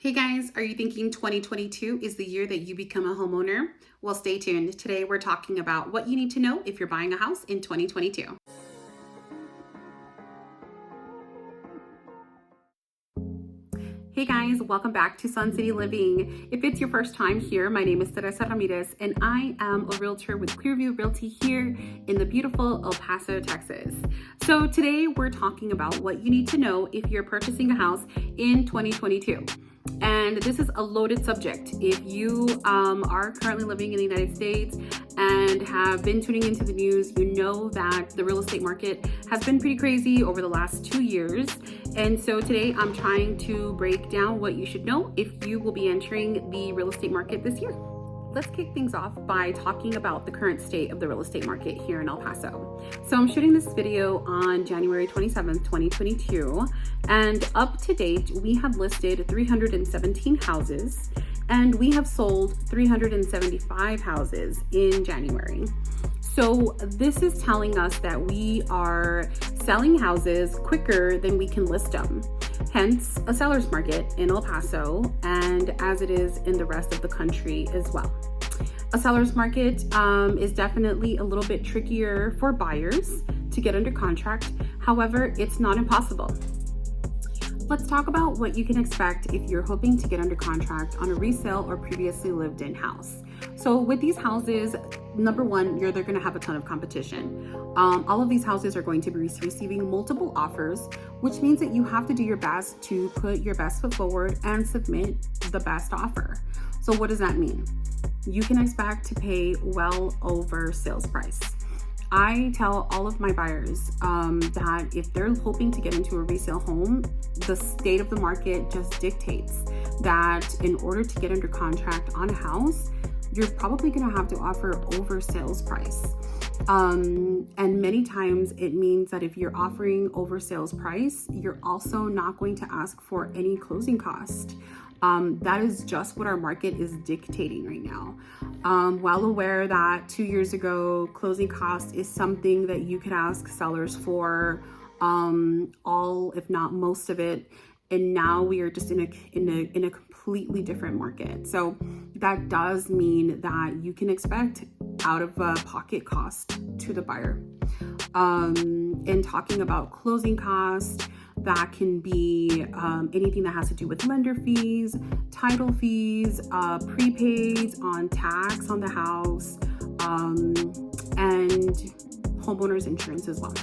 Hey guys, are you thinking 2022 is the year that you become a homeowner? Well, stay tuned. Today we're talking about what you need to know if you're buying a house in 2022. Hey guys, welcome back to Sun City Living. If it's your first time here, my name is Teresa Ramirez and I am a realtor with Clearview Realty here in the beautiful El Paso, Texas. So today we're talking about what you need to know if you're purchasing a house in 2022. And this is a loaded subject. If you are currently living in the United States and have been tuning into the news, you know that the real estate market has been pretty crazy over the last 2 years. And so today I'm trying to break down what you should know if you will be entering the real estate market this year. Let's kick things off by talking about the current state of the real estate market here in El Paso. So I'm shooting this video on January 27th, 2022, and up to date, we have listed 317 houses and we have sold 375 houses in January. So this is telling us that we are selling houses quicker than we can list them. Hence a seller's market in El Paso, and as it is in the rest of the country as well. A seller's market is definitely a little bit trickier for buyers to get under contract. However, it's not impossible. Let's talk about what you can expect if you're hoping to get under contract on a resale or previously lived in house. So with these houses, number one, they're going to have a ton of competition. All of these houses are going to be receiving multiple offers, which means that you have to do your best to put your best foot forward and submit the best offer. So what does that mean? You can expect to pay well over sales price. I tell all of my buyers that if they're hoping to get into a resale home, the state of the market just dictates that in order to get under contract on a house, you're probably going to have to offer over sales price. And many times it means that if you're offering over sales price, you're also not going to ask for any closing cost. That is just what our market is dictating right now. Well aware that 2 years ago, closing cost is something that you could ask sellers for all, if not most of it. And now we are just in a completely different market. So that does mean that you can expect out of pocket cost to the buyer. In talking about closing costs, that can be anything that has to do with lender fees, title fees, prepaids on tax on the house, and homeowners insurance as well.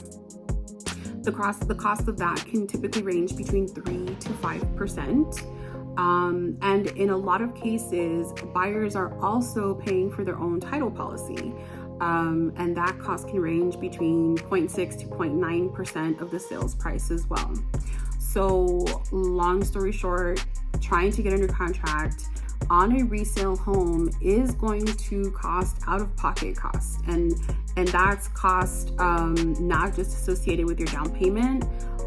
The cost of that can typically range between 3 to 5%. And in a lot of cases, buyers are also paying for their own title policy. And that cost can range between 0.6 to 0.9% of the sales price as well. So long story short, trying to get under contract on a resale home is going to cost out-of-pocket costs, and that's cost not just associated with your down payment,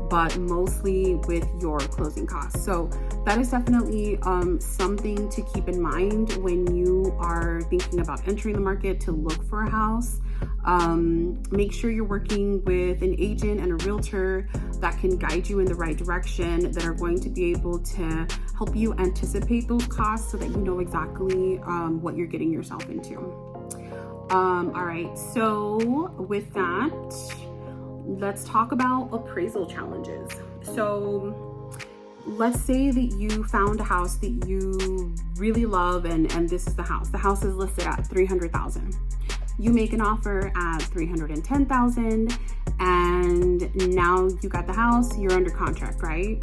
but mostly with your closing costs. So that is definitely something to keep in mind when you are thinking about entering the market to look for a house. Make sure you're working with an agent and a realtor that can guide you in the right direction, that are going to be able to help you anticipate those costs so that you know exactly what you're getting yourself into. All right, so with that, let's talk about appraisal challenges. So let's say that you found a house that you really love and this is the house. The house is listed at $300,000. You make an offer at $310,000 and now you got the house, you're under contract, right?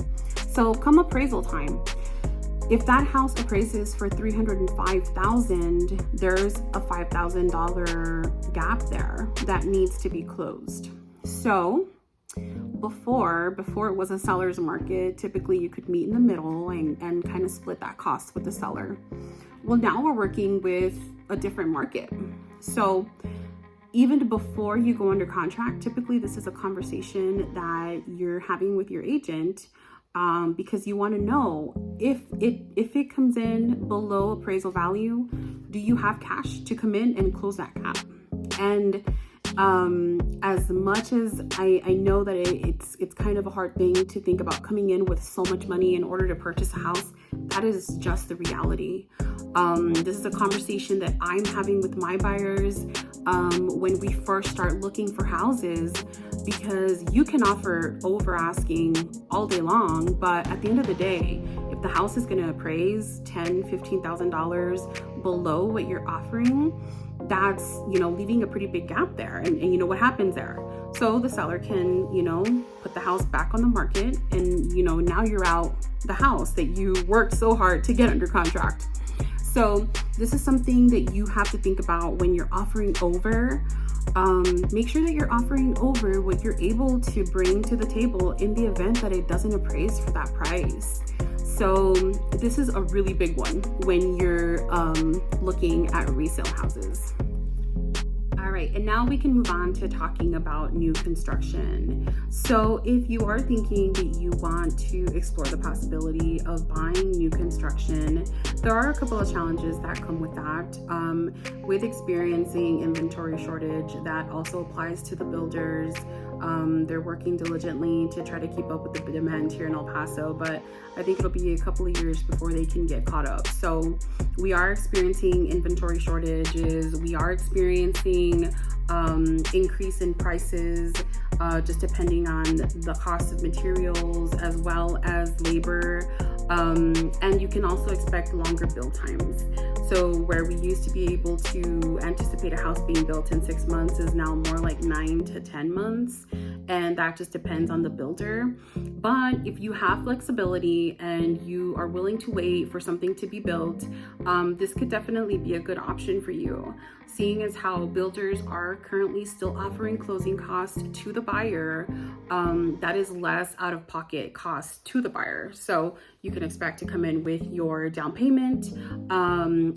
So come appraisal time, if that house appraises for $305,000, there's a $5,000 gap there that needs to be closed. So before it was a seller's market, typically you could meet in the middle and kind of split that cost with the seller. Well, now we're working with a different market. So even before you go under contract, typically this is a conversation that you're having with your agent, because you want to know if it comes in below appraisal value, do you have cash to come in and close that gap? And As much as I know that it's kind of a hard thing to think about coming in with so much money in order to purchase a house, that is just the reality. This is a conversation that I'm having with my buyers when we first start looking for houses, because you can offer over asking all day long, but at the end of the day, if the house is going to appraise $10,000-$15,000 below what you're offering, that's, leaving a pretty big gap there. And you know what happens there. So the seller can, put the house back on the market, and, now you're out the house that you worked so hard to get under contract. So this is something that you have to think about when you're offering over. Make sure that you're offering over what you're able to bring to the table in the event that it doesn't appraise for that price. So this is a really big one when you're looking at resale houses. All right, and now we can move on to talking about new construction. So if you are thinking that you want to explore the possibility of buying new construction, there are a couple of challenges that come with that. With experiencing inventory shortage, that also applies to the builders. They're working diligently to try to keep up with the demand here in El Paso, but I think it'll be a couple of years before they can get caught up. So we are experiencing inventory shortages. We are experiencing increase in prices, just depending on the cost of materials as well as labor. And you can also expect longer build times. So where we used to be able to anticipate a house being built in 6 months is now more like 9 to 10 months. And that just depends on the builder. But if you have flexibility and you are willing to wait for something to be built, this could definitely be a good option for you. Seeing as how builders are currently still offering closing costs to the buyer, that is less out-of-pocket cost to the buyer. So you can expect to come in with your down payment,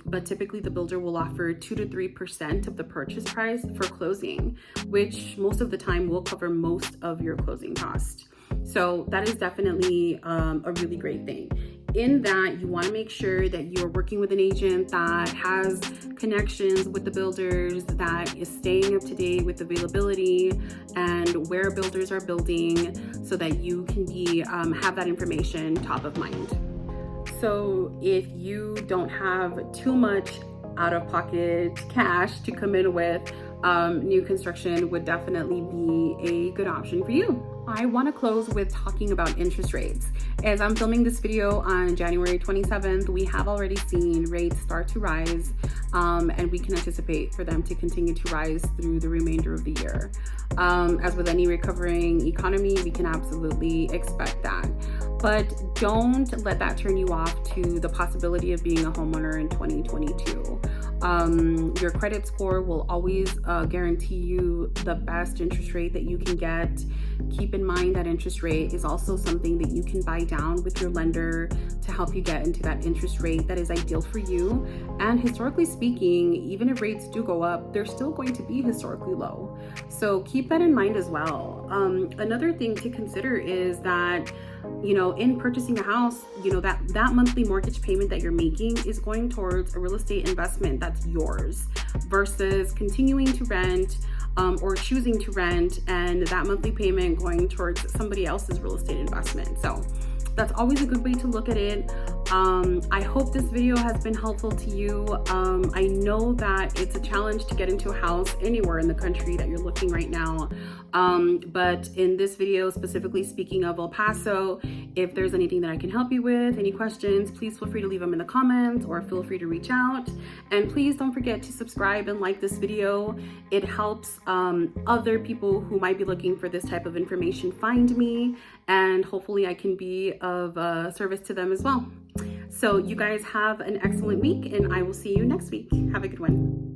but typically the builder will offer 2 to 3% of the purchase price for closing, which most of the time will cover most of your closing cost. So that is definitely a really great thing. In that, you want to make sure that you're working with an agent that has connections with the builders, that is staying up to date with availability and where builders are building, so that you can be have that information top of mind. So if you don't have too much out-of-pocket cash to come in with, new construction would definitely be a good option for you. I want to close with talking about interest rates. As I'm filming this video on January 27th, we have already seen rates start to rise, and we can anticipate for them to continue to rise through the remainder of the year. As with any recovering economy, we can absolutely expect that. But don't let that turn you off to the possibility of being a homeowner in 2022. Your credit score will always guarantee you the best interest rate that you can get. Keep in mind that interest rate is also something that you can buy down with your lender to help you get into that interest rate that is ideal for you. And historically speaking, even if rates do go up, they're still going to be historically low. So keep that in mind as well. Another thing to consider is that, in purchasing a house, that monthly mortgage payment that you're making is going towards a real estate investment that's yours, versus continuing to rent or choosing to rent and that monthly payment going towards somebody else's real estate investment. So that's always a good way to look at it. I hope this video has been helpful to you. I know that it's a challenge to get into a house anywhere in the country that you're looking right now. But in this video, specifically speaking of El Paso, if there's anything that I can help you with, any questions, please feel free to leave them in the comments or feel free to reach out. And please don't forget to subscribe and like this video. It helps other people who might be looking for this type of information find me, and hopefully I can be of service to them as well. So you guys have an excellent week, and I will see you next week. Have a good one.